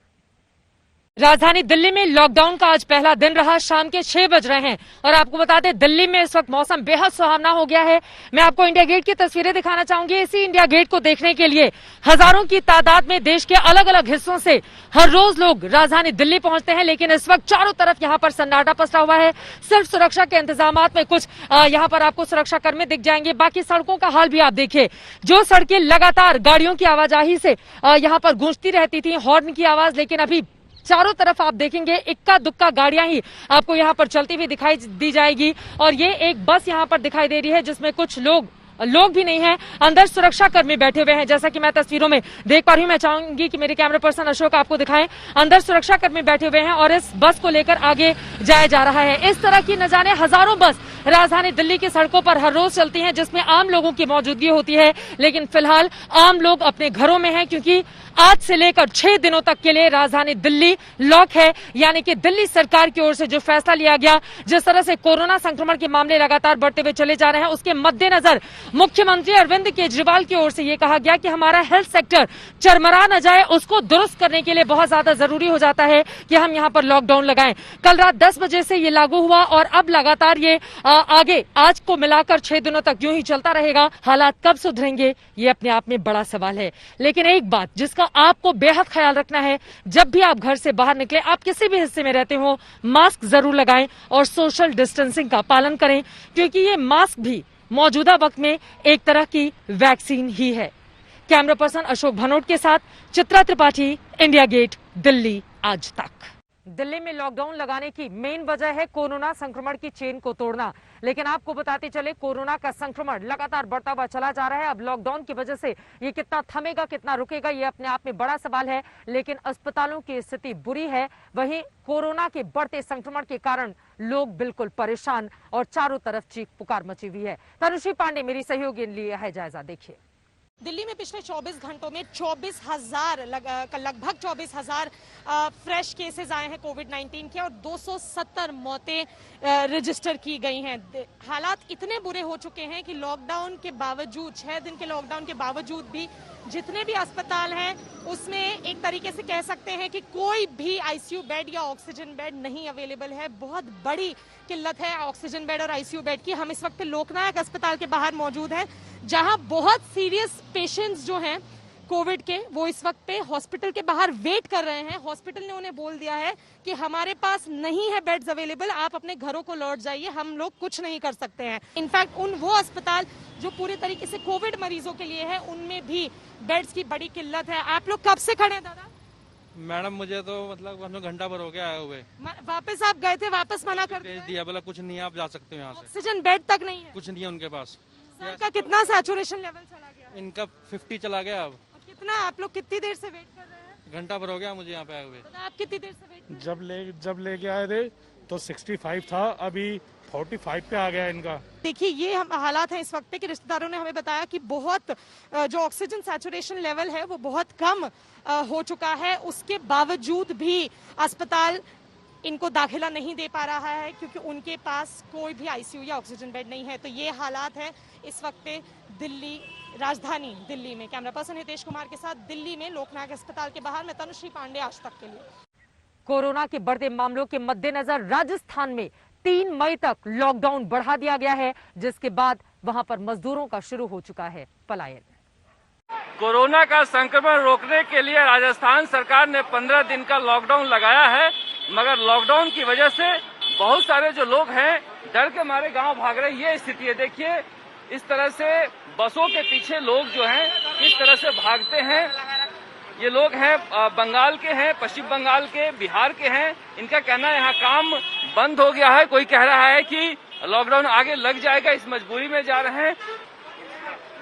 राजधानी दिल्ली में लॉकडाउन का आज पहला दिन रहा। शाम के 6 बज रहे हैं और आपको बता दें, दिल्ली में इस वक्त मौसम बेहद सुहावना हो गया है। मैं आपको इंडिया गेट की तस्वीरें दिखाना चाहूंगी। इसी इंडिया गेट को देखने के लिए हजारों की तादाद में देश के अलग अलग हिस्सों से हर रोज लोग राजधानी दिल्ली पहुंचते हैं। लेकिन इस वक्त चारों तरफ यहाँ पर सन्नाटा पसरा हुआ है। सिर्फ सुरक्षा के इंतजामात में कुछ यहाँ पर आपको सुरक्षा कर्मी दिख जाएंगे। बाकी सड़कों का हाल भी आप देखिए, जो सड़कें लगातार गाड़ियों की आवाजाही से यहाँ पर गूंजती रहती थी, हॉर्न की आवाज, लेकिन अभी चारों तरफ आप देखेंगे इक्का दुक्का गाड़ियां ही आपको यहाँ पर चलती हुई दिखाई दी जाएगी। और ये एक बस यहाँ पर दिखाई दे रही है जिसमें कुछ लोग भी नहीं है, अंदर सुरक्षा कर्मी बैठे हुए हैं। जैसा कि मैं तस्वीरों में देख पा रही हूं, मैं चाहूंगी कि मेरे कैमरा पर्सन अशोक आपको दिखाएं। अंदर सुरक्षा कर्मी बैठे हुए हैं और इस बस को लेकर आगे जाया जा रहा है। इस तरह की न जाने हजारों बस राजधानी दिल्ली की सड़कों पर हर रोज चलती हैं, जिसमें आम लोगों की मौजूदगी होती है। लेकिन फिलहाल आम लोग अपने घरों में हैं, क्योंकि आज से लेकर 6 दिनों तक के लिए राजधानी दिल्ली लॉक है। यानी कि दिल्ली सरकार की ओर से जो फैसला लिया गया, जिस तरह से कोरोना संक्रमण के मामले लगातार बढ़ते हुए चले जा रहे हैं, उसके मद्देनजर मुख्यमंत्री अरविंद केजरीवाल की ओर से यह कहा गया कि हमारा हेल्थ सेक्टर चरमरा न जाए, उसको दुरुस्त करने के लिए बहुत ज्यादा जरूरी हो जाता है कि हम यहाँ पर लॉकडाउन लगाएं। कल रात 10 बजे से ये लागू हुआ और अब लगातार ये आगे आज को मिलाकर 6 दिनों तक यूं ही चलता रहेगा। हालात कब सुधरेंगे, ये अपने आप में बड़ा सवाल है। लेकिन एक बात जिसका आपको बेहद ख्याल रखना है, जब भी आप घर से बाहर निकले, आप किसी भी हिस्से में रहते हो, मास्क जरूर लगाएं और सोशल डिस्टेंसिंग का पालन करें, क्योंकि ये मास्क भी मौजूदा वक्त में एक तरह की वैक्सीन ही है। कैमरा पर्सन अशोक भनोट के साथ चित्रा त्रिपाठी, इंडिया गेट, दिल्ली आज तक। दिल्ली में लॉकडाउन लगाने की मेन वजह है कोरोना संक्रमण की चेन को तोड़ना। लेकिन आपको बताते चले, कोरोना का संक्रमण लगातार बढ़ता हुआ चला जा रहा है। अब लॉकडाउन की वजह से ये कितना थमेगा, कितना रुकेगा, ये अपने आप में बड़ा सवाल है। लेकिन अस्पतालों की स्थिति बुरी है। वहीं कोरोना के बढ़ते संक्रमण के कारण लोग बिल्कुल परेशान और चारों तरफ चीख पुकार मची हुई है। तनुश्री पांडे मेरी सहयोगी ने लिया है जायजा, देखिए। दिल्ली में पिछले 24 घंटों में 24,000 लगभग 24,000 फ्रेश केसेस आए हैं कोविड-19 के और 270 मौतें रजिस्टर की गई हैं। हालात इतने बुरे हो चुके हैं कि लॉकडाउन के बावजूद, 6 दिन के लॉकडाउन के बावजूद भी जितने भी अस्पताल हैं उसमें एक तरीके से कह सकते हैं कि कोई भी आईसीयू बेड या ऑक्सीजन बेड नहीं अवेलेबल है। बहुत बड़ी किल्लत है ऑक्सीजन बेड और आईसीयू बेड की। हम इस वक्त लोकनायक अस्पताल के बाहर मौजूद हैं, जहां बहुत सीरियस पेशेंट्स जो हैं कोविड के, वो इस वक्त पे हॉस्पिटल के बाहर वेट कर रहे हैं। हॉस्पिटल ने उन्हें बोल दिया है कि हमारे पास नहीं है बेड्स अवेलेबल, आप अपने घरों को लौट जाइए, हम लोग कुछ नहीं कर सकते हैं। इनफैक्ट वो अस्पताल जो पूरे तरीके से कोविड मरीजों के लिए है, उनमें भी बेड्स की बड़ी किल्लत है। आप लोग कब से खड़े हैं दादा? मैडम मुझे तो मतलब घंटा भर हो गया आए हुए। वापस आप गए थे, वापस मना कर दिया, बोला कुछ नहीं, आप जा सकते हो यहाँ से। ऑक्सीजन बेड तक नहीं है, कुछ नहीं है उनके पास। इनका कितना सैचुरेशन लेवल चला गया? इनका 50 चला गया। अब कितना, आप लोग कितनी देर से वेट कर रहे हैं? घंटा भर हो गया मुझे यहाँ पे आए हुए। आप कितनी देर से वेट? जब लेके आए थे तो 65 था, अभी 45 पे आ गया इनका। देखिए ये हम हालात हैं इस वक्त पे कि रिश्तेदारों ने हमें बताया कि बहुत जो ऑक्सीजन सैचुरेशन लेवल है वो बहुत कम हो चुका है। उसके बावजूद भी अस्पताल इनको दाखिला नहीं दे पा रहा है क्योंकि उनके पास कोई भी आईसीयू या ऑक्सीजन बेड नहीं है। तो ये हालात है इस वक्त पे दिल्ली, राजधानी दिल्ली में। कैमरा पर्सन हितेश कुमार के साथ दिल्ली में लोकनायक अस्पताल के बाहर मैं तनुश्री पांडे, आज तक के लिए। कोरोना के बढ़ते मामलों के मद्देनजर राजस्थान में 3 मई तक लॉकडाउन बढ़ा दिया गया है, जिसके बाद वहां पर मजदूरों का शुरू हो चुका है पलायन। कोरोना का संक्रमण रोकने के लिए राजस्थान सरकार ने 15 दिन का लॉकडाउन लगाया है, मगर लॉकडाउन की वजह से बहुत सारे जो लोग हैं डर के मारे गांव भाग रहे हैं। ये स्थिति है, देखिए इस तरह से बसों के पीछे लोग जो हैं किस तरह से भागते हैं। ये लोग हैं बंगाल के हैं, पश्चिम बंगाल के, बिहार के हैं। इनका कहना है यहाँ काम बंद हो गया है। कोई कह रहा है कि लॉकडाउन आगे लग जाएगा, इस मजबूरी में जा रहे हैं।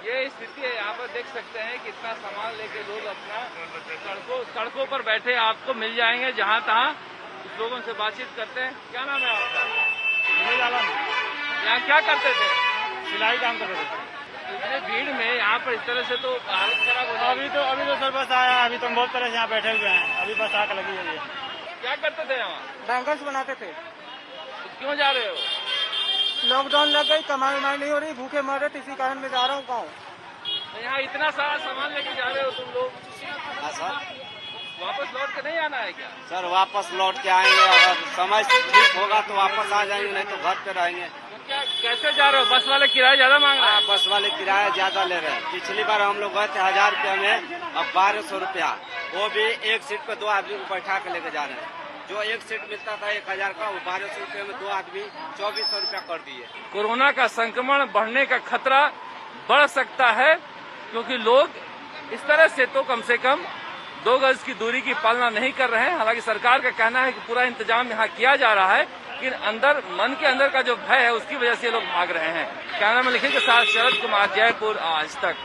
ये स्थिति है, यहाँ पर देख सकते हैं कितना सामान लेके लोग अपना सड़कों पर बैठे आपको मिल जाएंगे जहाँ तहाँ। कुछ लोगों से बातचीत करते हैं। क्या नाम है आपका? यहाँ क्या करते थे? सिलाई काम करते थे। इतने भीड़ में यहाँ पर इस तरह से तो हालत खराब हो जाएगी। अभी तो सर बस आया, अभी तो हम बहुत तरह से यहाँ बैठे हुए हैं, अभी बस आकर लगी हुई है। क्या करते थे यहाँ? बैंगल्स बनाते थे। क्यों जा रहे हो? लॉकडाउन लग गई, कमाई उमाई नहीं हो रही, भूखे मर रहे, इसी कारण मैं जा रहा हूँ गाँव। यहाँ इतना सारा सामान लेके जा रहे हो तुम लोग? हाँ सर। वापस लौट के नहीं आना है क्या? सर वापस लौट के आएंगे, अगर समय ठीक होगा तो वापस आ जाएंगे, नहीं तो घर पे रहेंगे। क्या कैसे जा रहे हो? बस वाले किराया ज्यादा मांग रहे हैं? बस वाले किराया ज्यादा ले रहे हैं। पिछली बार हम लोग गए थे 1000 रुपया में, अब 1200 रुपया, वो भी एक सीट पे 2 आदमी को बैठा के लेके जा रहे हैं। जो एक सीट मिलता था 1000 का, वो 1200 रुपये में 2 आदमी 2400 रुपया कर दिए। कोरोना का संक्रमण बढ़ने का खतरा बढ़ सकता है क्योंकि लोग इस तरह से तो कम से कम 2 गज की दूरी की पालना नहीं कर रहे हैं। हालांकि सरकार का कहना है कि पूरा इंतजाम यहाँ किया जा रहा है, लेकिन अंदर मन के अंदर का जो भय है उसकी वजह से लोग भाग रहे हैं। कैमरा में लिखे के साथ शरद कुमार, जयपुर, आज तक।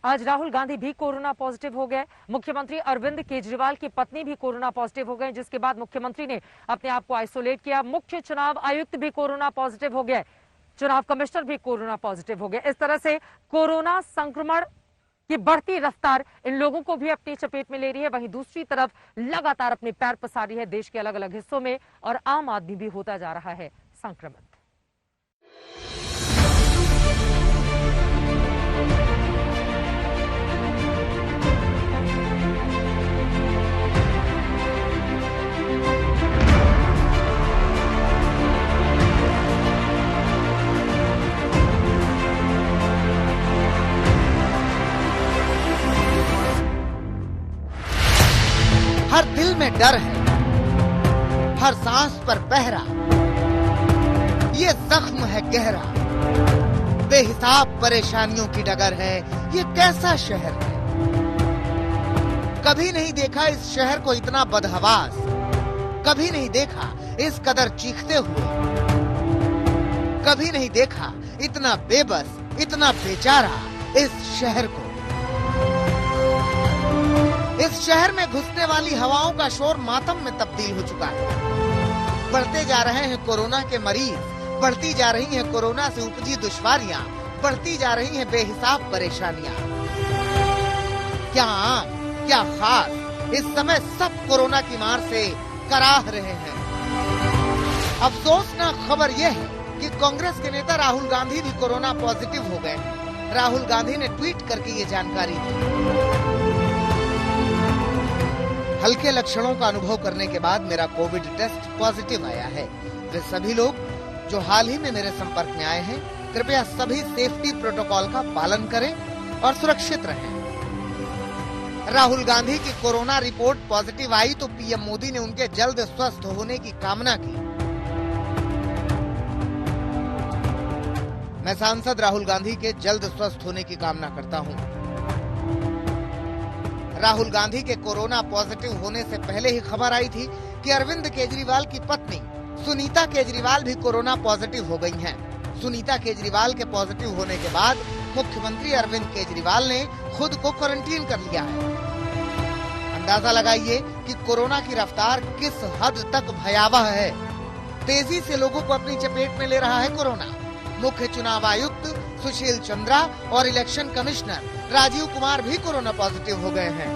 आज राहुल गांधी भी कोरोना पॉजिटिव हो गए। मुख्यमंत्री अरविंद केजरीवाल की पत्नी भी कोरोना पॉजिटिव हो गए, जिसके बाद मुख्यमंत्री ने अपने आप को आइसोलेट किया। मुख्य चुनाव आयुक्त भी कोरोना पॉजिटिव हो गए, चुनाव कमिश्नर भी कोरोना पॉजिटिव हो गए। इस तरह से कोरोना संक्रमण की बढ़ती रफ्तार इन लोगों को भी अपनी चपेट में ले रही है। वहीं दूसरी तरफ लगातार अपने पैर पसार रही है देश के अलग अलग हिस्सों में, और आम आदमी भी होता जा रहा है संक्रमित। हर दिल में डर है, हर सांस पर पहरा, ये जख्म है गहरा, बेहिसाब परेशानियों की डगर है, ये कैसा शहर है। कभी नहीं देखा इस शहर को इतना बदहवास, कभी नहीं देखा इस कदर चीखते हुए, कभी नहीं देखा इतना बेबस, इतना बेचारा इस शहर को। इस शहर में घुसने वाली हवाओं का शोर मातम में तब्दील हो चुका है। बढ़ते जा रहे हैं कोरोना के मरीज, बढ़ती जा रही हैं कोरोना से उपजी दुश्वारियां, बढ़ती जा रही हैं बेहिसाब परेशानियां। क्या आम, क्या खास, इस समय सब कोरोना की मार से कराह रहे हैं। अफसोसनाक खबर यह है कि कांग्रेस के नेता राहुल गांधी भी कोरोना पॉजिटिव हो गए। राहुल गांधी ने ट्वीट करके ये जानकारी दी। हल्के लक्षणों का अनुभव करने के बाद मेरा कोविड टेस्ट पॉजिटिव आया है। वे सभी लोग जो हाल ही में मेरे संपर्क में आए हैं, कृपया सभी सेफ्टी प्रोटोकॉल का पालन करें और सुरक्षित रहें। राहुल गांधी की कोरोना रिपोर्ट पॉजिटिव आई तो पीएम मोदी ने उनके जल्द स्वस्थ होने की कामना की। मैं सांसद राहुल गांधी के जल्द स्वस्थ होने की कामना करता हूं। राहुल गांधी के कोरोना पॉजिटिव होने से पहले ही खबर आई थी कि अरविंद केजरीवाल की पत्नी सुनीता केजरीवाल भी कोरोना पॉजिटिव हो गई हैं। सुनीता केजरीवाल के पॉजिटिव होने के बाद मुख्यमंत्री अरविंद केजरीवाल ने खुद को क्वारंटीन कर लिया है। अंदाजा लगाइए कि कोरोना की रफ्तार किस हद तक भयावह है। तेजी से लोगों को अपनी चपेट में ले रहा है कोरोना। मुख्य चुनाव आयुक्त सुशील चंद्रा और इलेक्शन कमिश्नर राजीव कुमार भी कोरोना पॉजिटिव हो गए हैं।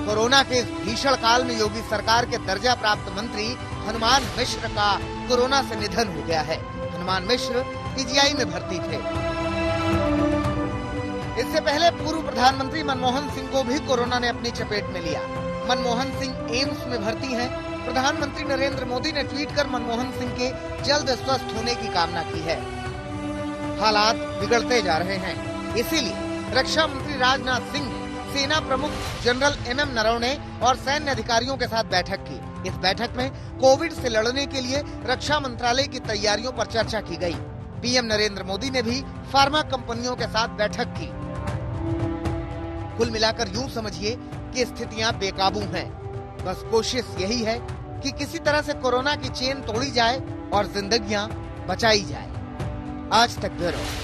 कोरोना के इस भीषण काल में योगी सरकार के दर्जा प्राप्त मंत्री हनुमान मिश्र का कोरोना से निधन हो गया है। हनुमान मिश्र पीजीआई में भर्ती थे। इससे पहले पूर्व प्रधानमंत्री मनमोहन सिंह को भी कोरोना ने अपनी चपेट में लिया। मनमोहन सिंह एम्स में भर्ती हैं। प्रधानमंत्री नरेंद्र मोदी ने ट्वीट कर मनमोहन सिंह के जल्द स्वस्थ होने की कामना की है। हालात बिगड़ते जा रहे हैं, इसीलिए रक्षा मंत्री राजनाथ सिंह ने सेना प्रमुख जनरल एमएम नरवणे और सैन्य अधिकारियों के साथ बैठक की। इस बैठक में कोविड से लड़ने के लिए रक्षा मंत्रालय की तैयारियों पर चर्चा की गई। पीएम नरेंद्र मोदी ने भी फार्मा कंपनियों के साथ बैठक की। कुल मिलाकर यूं समझिए कि स्थितियां बेकाबू हैं। बस कोशिश यही है कि किसी तरह से कोरोना की चेन तोड़ी जाए और जिंदगियां बचाई जाए। आज तक ब्यूरो।